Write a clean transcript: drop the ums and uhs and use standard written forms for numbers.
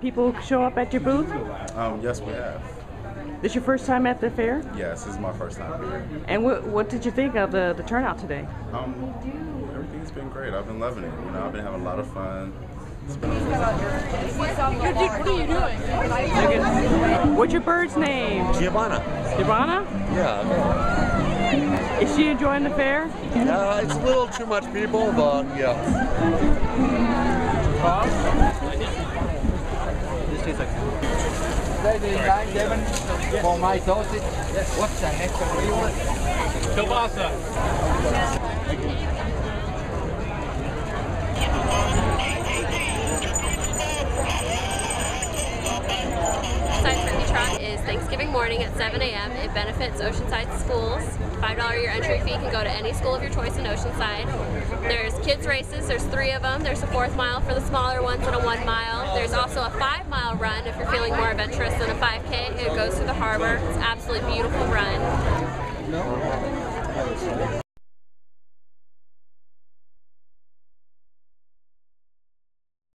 of people show up at your booth? Yes, we have. This your first time at the fair? Yes, this is my first time here. And what did you think of the turnout today? Everything's been great. I've been loving it. You know, I've been having a lot of fun. What are you doing? What's your bird's name? Giovanna. Giovanna? Yeah. Is she enjoying the fair? It's a little too much people, but yeah. This tastes like for my sausage. What's the next one? What do you want? Kielbasa. Is Thanksgiving morning at 7 a.m. It benefits Oceanside schools. $5 year entry fee can go to any school of your choice in Oceanside. There's kids races, there's 3 of them. There's a 4th mile for the smaller ones and a 1 mile. There's also a 5-mile run if you're feeling more adventurous than a 5K. It goes through the harbor. It's an absolutely beautiful run.